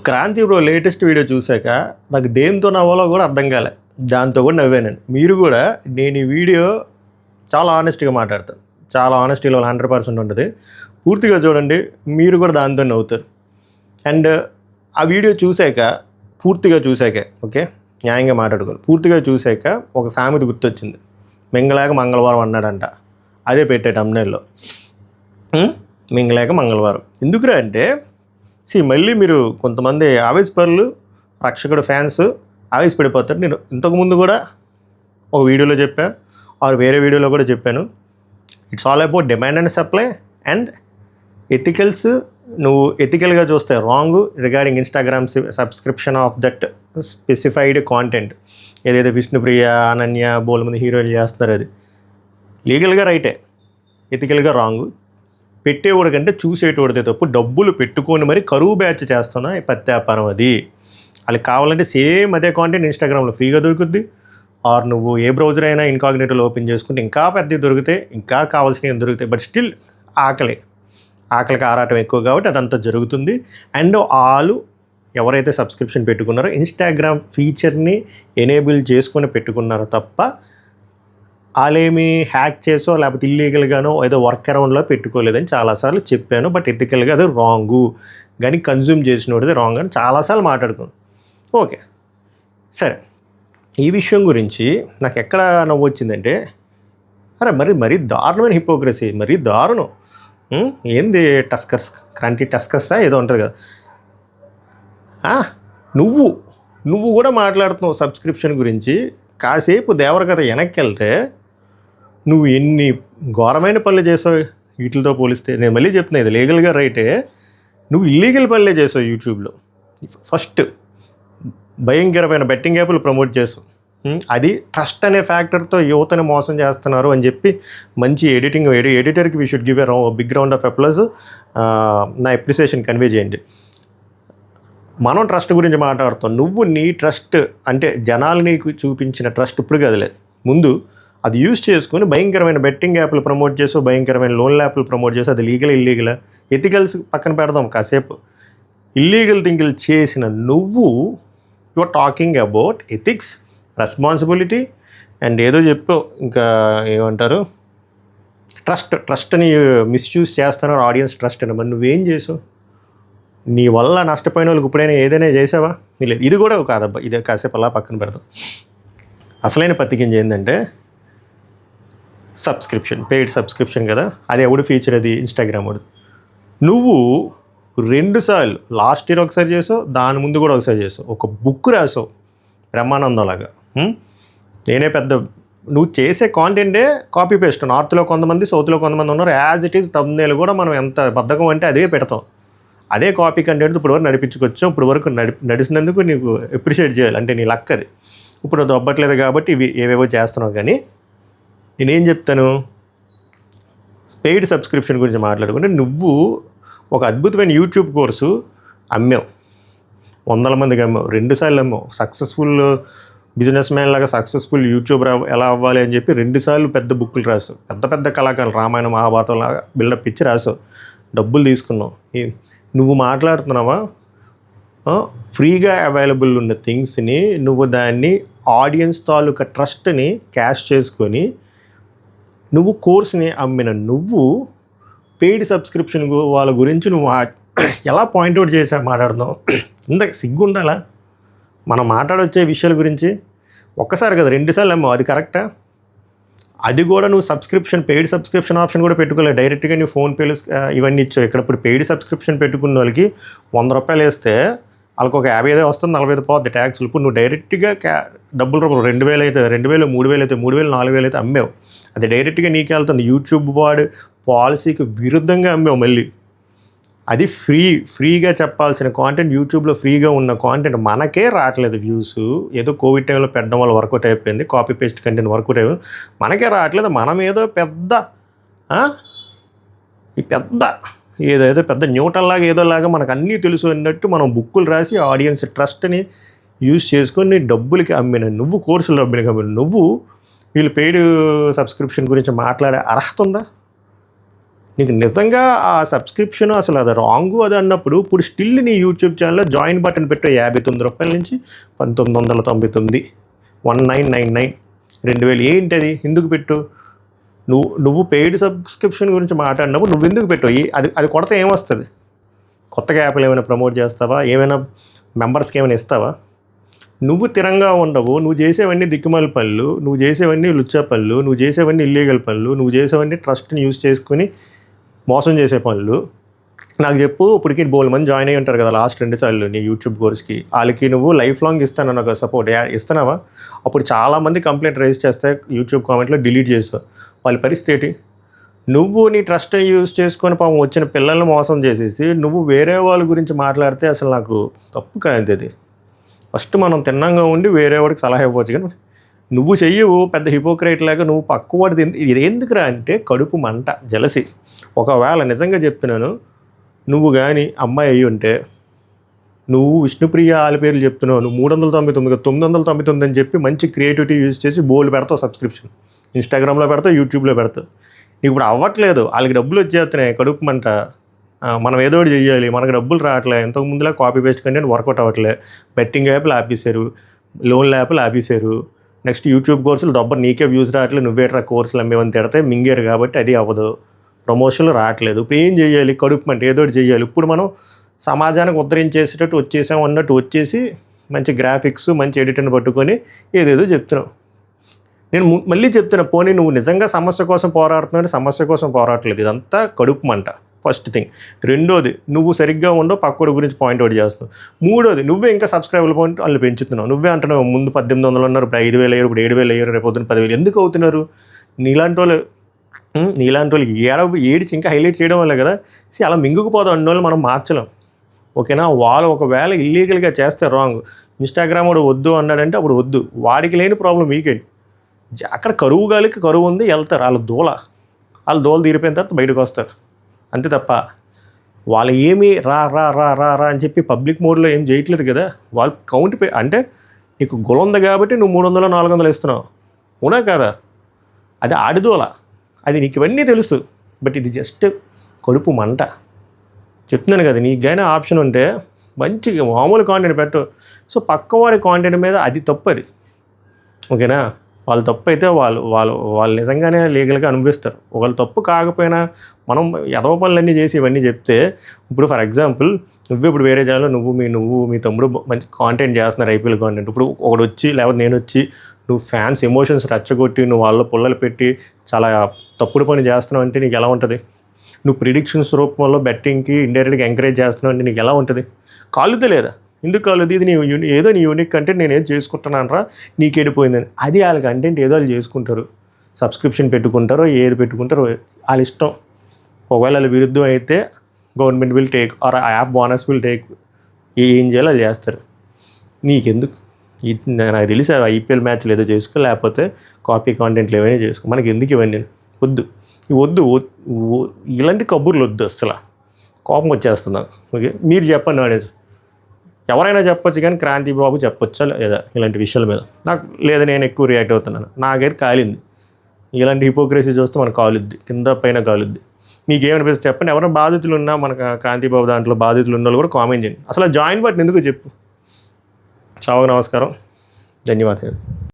Kranti bro latest video చూశాక నాకు దేంతో నవ్వాలో కూడా అర్థం కాలే. దాంతో కూడా నవ్వాను. మీరు కూడా నేను ఈ వీడియో చాలా ఆనెస్ట్గా మాట్లాడతాను. చాలా ఆనెస్టీలో 100% ఉంటుంది. పూర్తిగా చూడండి, మీరు కూడా దాంతో నవ్వుతారు. అండ్ ఆ వీడియో పూర్తిగా చూశాక ఓకే, న్యాయంగా మాట్లాడుకోవాలి. పూర్తిగా చూశాక ఒక సామెత గుర్తొచ్చింది. మింగలేక మంగళవారం అన్నాడంట. అదే పెట్టే thumbnailలో. మింగలేక మంగళవారం ఎందుకురా అంటే, మళ్ళీ మీరు కొంతమంది ఆవేశపరులు, రక్షకుడు ఫ్యాన్స్ ఆవేశపడిపోతారు. నేను ఇంతకుముందు కూడా ఒక వీడియోలో చెప్పా, వేరే వీడియోలో కూడా చెప్పాను. It's all about demand and supply and ethicals. నువ్వు ఎథికల్గా చూస్తే wrong regarding Instagram subscription of that specified content. ఏదైతే విష్ణుప్రియ, అనన్య, బోల్ మంది హీరోయిన్లు చేస్తున్నారు, అది లీగల్గా రైటే, ఎథికల్గా రాంగ్. పెట్టేవాడు కంటే చూసేటోడితే తప్పు. డబ్బులు పెట్టుకొని మరి కరువు బ్యాచ్ చేస్తున్నా పత్తి వ్యాపారం అది. వాళ్ళకి కావాలంటే సేమ్ అదే కాంటెంట్ ఇన్స్టాగ్రామ్లో ఫ్రీగా దొరుకుద్ది. ఆర్ నువ్వు ఏ బ్రౌజర్ అయినా ఇన్కాగ్నేటోలో ఓపెన్ చేసుకుంటే ఇంకా పెద్దవి దొరికితే, ఇంకా కావాల్సినవి దొరుకుతాయి. బట్ స్టిల్ ఆకలికి ఆరాటం ఎక్కువ కాబట్టి అదంతా జరుగుతుంది. అండ్ వాళ్ళు ఎవరైతే సబ్స్క్రిప్షన్ పెట్టుకున్నారో ఇన్స్టాగ్రామ్ ఫీచర్ని ఎనేబుల్ చేసుకొని పెట్టుకున్నారో తప్ప వాళ్ళేమి హ్యాక్ చేసో లేకపోతే ఇల్లీగల్గానో ఏదో వర్క్ అరౌండ్లో పెట్టుకోలేదని చాలాసార్లు చెప్పాను. బట్ ఎథికల్గా అది రాంగు, కానీ కన్జ్యూమ్ చేసినోడిది రాంగ్ అని చాలాసార్లు మాట్లాడుకున్నాను. ఓకే సరే, ఈ విషయం గురించి నాకు ఎక్కడ నవ్వు వచ్చిందంటే, అరే మరీ దారుణమైన హిపోక్రసీ, మరీ దారుణం. ఏంది క్రాంతి టస్కర్సా ఏదో ఉంటుంది కదా. నువ్వు కూడా మాట్లాడుతున్నావు సబ్స్క్రిప్షన్ గురించి. కాసేపు దేవరకథ వెనక్కి వెళ్తే నువ్వు ఎన్ని ఘోరమైన పనులు చేసావు వీటితో పోలిస్తే. నేను మళ్ళీ చెప్తున్నా, ఇది లీగల్గా రైటే, నువ్వు ఇల్లీగల్ పనులే చేసావు. యూట్యూబ్లో ఫస్ట్ భయంకరమైన బెట్టింగ్ యాప్లు ప్రమోట్ చేసావు. అది ట్రస్ట్ అనే ఫ్యాక్టర్తో యువతని మోసం చేస్తున్నారు అని చెప్పి మంచి ఎడిటర్కి we should give a big round of applause. నా అప్రిసియేషన్ కన్వే చేయండి. మనం ట్రస్ట్ గురించి మాట్లాడుతాం. నువ్వు నీ ట్రస్ట్ అంటే జనాలు నీకు చూపించిన ట్రస్ట్ ఇప్పుడు కదలేదు, ముందు అది యూజ్ చేసుకుని భయంకరమైన బెట్టింగ్ యాప్లు ప్రమోట్ చేసి, భయంకరమైన లోన్ యాప్లు ప్రమోట్ చేసి, అది ఇల్లీగల్ ఎథికల్స్ పక్కన పెడదాం కాసేపు. ఇల్లీగల్ థింగ్లు చేసిన నువ్వు you are talking about ethics, responsibility and ఏదో చెప్పావు, ఇంకా ఏమంటారు, ట్రస్ట్ని మిస్యూజ్ చేస్తున్నారు, ఆడియన్స్ ట్రస్ట్ అని. మరి నువ్వేం చేసావు? నీ వల్ల నష్టపోయిన వాళ్ళకి ఇప్పుడైనా ఏదైనా చేసావా? లేదు, ఇది కూడా కాదబ్బా, ఇది కాసేపు అలా పక్కన పెడతాం. అసలైన పత్తికింజ ఏంటంటే పెయిడ్ సబ్స్క్రిప్షన్ కదా. అది ఎవడు ఫీచర్, అది ఇన్స్టాగ్రామ్ వాడు. నువ్వు 2 సార్లు లాస్ట్ ఇయర్ ఒకసారి చేసావు, దాని ముందు కూడా ఒకసారి చేసావు. ఒక బుక్ రాసావు బ్రహ్మానందం లాగా. నువ్వు చేసే కాంటెంటే కాపీ పేస్ట్. నార్త్లో కొంతమంది, సౌత్లో కొంతమంది ఉన్నారు. యాజ్ ఇట్ ఈజ్ thumbnail కూడా మనం ఎంత బద్ధకం అంటే అదే పెడతాం. అదే కాపీ కంటెంట్ ఇప్పుడు వరకు నడిపించుకొచ్చాం. ఇప్పుడు వరకు నడిచినందుకు నీకు అప్రిషియేట్ చేయాలి, అంటే నీ లక్ అది. ఇప్పుడు అది అవ్వట్లేదు కాబట్టి ఇవి ఏవేవో చేస్తున్నావు. కానీ నేనేం చెప్తాను, పెయిడ్ సబ్స్క్రిప్షన్ గురించి మాట్లాడుకుంటే నువ్వు ఒక అద్భుతమైన యూట్యూబ్ కోర్సు అమ్మావు, 100 మందికి అమ్మావు, 2 సార్లు అమ్మావు. సక్సెస్ఫుల్ బిజినెస్ మ్యాన్ లాగా సక్సెస్ఫుల్ యూట్యూబర్ ఎలా అవ్వాలి అని చెప్పి 2 సార్లు పెద్ద బుక్కులు రాసావు. పెద్ద కళాకారులు రామాయణ మహాభారతం లాగా బిల్డప్ ఇచ్చి రాసావు, డబ్బులు తీసుకున్నావు. నువ్వు మాట్లాడుతున్నావా? ఫ్రీగా అవైలబుల్ ఉన్న థింగ్స్ని నువ్వు దాన్ని ఆడియన్స్ తాలూకా ట్రస్ట్ని క్యాష్ చేసుకొని నువ్వు కోర్స్ని అమ్మిన నువ్వు పెయిడ్ సబ్స్క్రిప్షన్ వాళ్ళ గురించి నువ్వు ఎలా పాయింట్అవుట్ చేసా మాట్లాడుతున్నావు? ఇంత సిగ్గు ఉండాలా? మనం మాట్లాడొచ్చే విషయాల గురించి. ఒక్కసారి కదా 2 సార్లు అమ్మావు, అది కరెక్టా? అది కూడా నువ్వు పెయిడ్ సబ్స్క్రిప్షన్ ఆప్షన్ కూడా పెట్టుకోలేదు. డైరెక్ట్గా నీ ఫోన్పేలు ఇవన్నీ ఇచ్చావు. ఇక్కడ ఇప్పుడు పెయిడ్ సబ్స్క్రిప్షన్ పెట్టుకున్న వాళ్ళకి 100 రూపాయలు వేస్తే వాళ్ళకి ఒక 55 వస్తుంది, 45 పోద్ది ట్యాక్స్లు. ఇప్పుడు నువ్వు డైరెక్ట్గా డబ్బుల రూపంలో 2000 అయితే 2000, 3000 అయితే 3000, 4000 అయితే అమ్మావు. అది డైరెక్ట్గా నీకే వెళ్తుంది. యూట్యూబ్ వాడు పాలసీకి విరుద్ధంగా అమ్మావు. మళ్ళీ అది ఫ్రీగా చెప్పాల్సిన కాంటెంట్, యూట్యూబ్లో ఫ్రీగా ఉన్న కాంటెంట్ మనకే రావట్లేదు వ్యూస్. ఏదో కోవిడ్ టైంలో పెట్టడం వల్ల వర్కౌట్ అయిపోయింది, కాపీ పేస్ట్ కంటెంట్ వర్కౌట్ అయిపోయింది, మనకే రావట్లేదు. మనం ఏదో ఏదైతే పెద్ద న్యూటన్ లాగా ఏదోలాగా మనకు అన్నీ తెలుసు అన్నట్టు మనం బుక్కులు రాసి ఆడియన్స్ ట్రస్ట్ని యూజ్ చేసుకొని డబ్బులకి అమ్మిన నువ్వు, కోర్సులు డబ్బులకి అమ్మిన నువ్వు, వీళ్ళు పెయిడ్ సబ్స్క్రిప్షన్ గురించి మాట్లాడే అర్హత ఉందా? నీకు నిజంగా ఆ సబ్స్క్రిప్షన్ అసలు అది రాంగు అది అన్నప్పుడు ఇప్పుడు స్టిల్ నీ యూట్యూబ్ ఛానల్లో జాయిన్ బటన్ పెట్టే ₹59 నుంచి 1999, 1999, 2000 ఏంటి అది ఎందుకు పెట్టు? నువ్వు పెయిడ్ సబ్స్క్రిప్షన్ గురించి మాట్లాడినప్పుడు నువ్వు ఎందుకు పెట్టు? అది కొడితే ఏమొస్తుంది? కొత్తగా యాప్లు ఏమైనా ప్రమోట్ చేస్తావా? ఏమైనా మెంబర్స్కి ఏమైనా ఇస్తావా? నువ్వు తిరంగా ఉండవు. నువ్వు చేసేవన్నీ దిక్కుమాల పనులు, నువ్వు చేసేవన్నీ లుచ్చా పనులు, నువ్వు చేసేవన్నీ ఇల్లీగల్ పనులు, నువ్వు చేసేవన్నీ ట్రస్ట్ని యూజ్ చేసుకుని మోసం చేసే పనులు. నాకు చెప్పు, ఇప్పటికి బోల్డ్ మంది జాయిన్ అయ్యి ఉంటారు కదా లాస్ట్ 2 సార్లు నీ యూట్యూబ్ కోర్స్కి. వాళ్ళకి నువ్వు లైఫ్ లాంగ్ ఇస్తాను ఒక సపోర్ట్ ఇస్తున్నావా? అప్పుడు చాలామంది కంప్లైంట్ రైజ్ చేస్తే యూట్యూబ్ కామెంట్లో డిలీట్ చేస్తావు. వాళ్ళ పరిస్థితి ఏంటి? నువ్వు నీ ట్రస్ట్ని యూజ్ చేసుకొని పాపం వచ్చిన పిల్లల్ని మోసం చేసేసి నువ్వు వేరే వాళ్ళ గురించి మాట్లాడితే అసలు నాకు తప్పు కాదు అది. ఫస్ట్ మనం తిన్నంగా ఉండి వేరే వాడికి సలహా ఇవ్వచ్చు, కానీ నువ్వు చెయ్యవు పెద్ద హిపోక్రైట్ లాగా నువ్వు పక్కవాడిది. ఇది ఎందుకురా అంటే కడుపు మంట, జలసి. ఒకవేళ నిజంగా చెప్తున్నాను, నువ్వు కానీ అమ్మాయి అయ్యి ఉంటే నువ్వు విష్ణుప్రియ వాళ్ళ పేర్లు చెప్తున్నావు, నువ్వు 399 999 అని చెప్పి మంచి క్రియేటివిటీ యూజ్ చేసి బోల్డ్ పెడతావు సబ్స్క్రిప్షన్. ఇన్స్టాగ్రామ్లో పెడతావు, యూట్యూబ్లో పెడతావు. నీకు ఇప్పుడు అవ్వట్లేదు, వాళ్ళకి డబ్బులు వచ్చేస్తున్నాయి, కడుపు మంట. మనం ఏదో ఒకటి చెయ్యాలి, మనకు డబ్బులు రావట్లే. ఎంతకు ముందులా కాపీ పేస్ట్ కంటెంట్ వర్కౌట్ అవ్వట్లే. బెట్టింగ్ యాప్లు ఆపేశారు, లోన్ల యాప్లు ఆపేశారు. నెక్స్ట్ యూట్యూబ్ కోర్సులు నీకే వ్యూస్ రావట్లేదు, నువ్వేట్రా కోర్సులు అమ్మేవని తిడితే మింగారు కాబట్టి అది అవ్వదు. ప్రమోషన్లు రావట్లేదు. ఇప్పుడు ఏం చేయాలి? కడుపు మంట, ఏదో ఒకటి చేయాలి. ఇప్పుడు మనం సమాజానికి ఉద్ధరించేసేటట్టు వచ్చేసాం అన్నట్టు వచ్చేసి మంచి గ్రాఫిక్స్, మంచి ఎడిటర్ని పట్టుకొని ఏదేదో చెప్తున్నావు. నేను మళ్ళీ చెప్తున్నా, పోనీ నువ్వు నిజంగా సమస్య కోసం పోరాడుతున్నావు, సమస్య కోసం పోరాడట్లేదు. ఇదంతా కడుపు మంట ఫస్ట్ థింగ్. రెండోది, నువ్వు సరిగ్గా ఉండవు, పక్కోడి గురించి పాయింట్అవుట్ చేస్తున్నావు. మూడోది, నువ్వే ఇంకా సబ్స్క్రైబర్ పాయింట్ వాళ్ళు పెంచుతున్నావు. నువ్వే అంటున్నావు, ముందు 1800 ఉన్నారు, ఇప్పుడు 5000 అయ్యారు, ఇప్పుడు 7000 అయ్యారు, రేపు పొద్దున్న 10,000 ఎందుకు అవుతున్నారు? నీలాంటి వాళ్ళు ఏడిచి ఇంకా హైలైట్ చేయడం వల్ల కదా. అలా మింగుకుపోదాం అన్నోళ్ళు మనం మార్చలేం, ఓకేనా? వాళ్ళు ఒకవేళ ఇల్లీగల్గా చేస్తే రాంగ్. ఇన్స్టాగ్రామ్ వాడు వద్దు అన్నాడంటే అప్పుడు వద్దు, వాడికి లేని ప్రాబ్లం మీకేంటి? అక్కడ కరువు గాలికి కరువు ఉంది, వెళ్తారు. వాళ్ళు దూల తీరిపోయిన తర్వాత బయటకు వస్తారు, అంతే తప్ప వాళ్ళు ఏమీ రా రా రా రా రా అని చెప్పి పబ్లిక్ మోడ్లో ఏం చేయట్లేదు కదా. వాళ్ళు కౌంట్ అంటే నీకు గొల ఉంది కాబట్టి నువ్వు 300 400 ఇస్తున్నావు, అవునా కాదా? అది ఆడిదోల, అది నీకు ఇవన్నీ తెలుసు. బట్ ఇది జస్ట్ కడుపు మంట. చెప్తున్నాను కదా, నీకు కానీ ఆప్షన్ ఉంటే మంచిగా మామూలు కాంటెంట్ పెట్టు. సో పక్కవాడి కాంటెంట్ మీద అది తప్పు, అది ఓకేనా? వాళ్ళు తప్పు అయితే వాళ్ళు నిజంగానే లీగల్గా అనుభవిస్తారు. ఒకళ్ళు తప్పు కాకపోయినా మనం ఎదవ పనులన్నీ చేసి ఇవన్నీ చెప్తే, ఇప్పుడు ఫర్ ఎగ్జాంపుల్ ఇప్పుడు వేరే జాలో నువ్వు మీ తమ్ముడు మంచి కాంటెంట్ చేస్తున్నారు, ఐపీఎల్ కాంటెంట్. ఇప్పుడు ఒకడు వచ్చి లేకపోతే నేను వచ్చి నువ్వు ఫ్యాన్స్ ఎమోషన్స్ రెచ్చగొట్టి నువ్వు వాళ్ళ పుల్లలు పెట్టి చాలా తప్పుడు పని చేస్తున్నావు అంటే నీకు ఎలా ఉంటుంది? నువ్వు ప్రిడిక్షన్స్ రూపంలో బెట్టింగ్కి ఇండైరెక్ట్గా ఎంకరేజ్ చేస్తున్నావు అంటే నీకు ఎలా ఉంటుంది? కాలుద్దా లేదా? ఎందుకు కాలేదు? ఇది ఏదో నీ యూనిక్ కంటెంట్ నేనేం చేసుకుంటున్నాను రా, నీకెడిపోయిందని. అది వాళ్ళ కంటెంట్ ఏదో వాళ్ళు చేసుకుంటారు, సబ్స్క్రిప్షన్ పెట్టుకుంటారో ఏది పెట్టుకుంటారో వాళ్ళ ఇష్టం. ఒకవేళ వాళ్ళ విరుద్ధం అయితే government will take or app bonus will take, ఏం చేయాలో వాళ్ళు చేస్తారు. నీకెందుకు? నాకు తెలిసి ఐపీఎల్ మ్యాచ్లు ఏదో చేసుకో, లేకపోతే కాపీ కాంటెంట్లు ఏమైనా చేసుకో. మనకి ఎందుకు ఇవన్నీ వద్దు. ఇలాంటి కబుర్లు వద్దు, అసలు కోపం వచ్చేస్తున్నాను. ఓకే, మీరు చెప్పండి, ఆడియన్స్ ఎవరైనా చెప్పొచ్చు, కానీ క్రాంతి బాబు చెప్పొచ్చా లేదా ఇలాంటి విషయాల మీద? నాకు లేదా నేను ఎక్కువ రియాక్ట్ అవుతున్నాను, నాకైతే కాలింది. ఇలాంటి హిపోక్రసీ చూస్తే మనకు కాలుద్ది, కింద పైన కాలుద్ది. మీకు ఏమనిపిస్తుంది చెప్పండి. ఎవరైనా బాధితులు ఉన్నా మనకు క్రాంతి బాబు దాంట్లో బాధితులు ఉన్న వాళ్ళు కూడా కామెంట్ చేయండి. అసలు జాయిన్ బటన్ ఎందుకు చెప్పు. చావు నమస్కారం, ధన్యవాదాలు.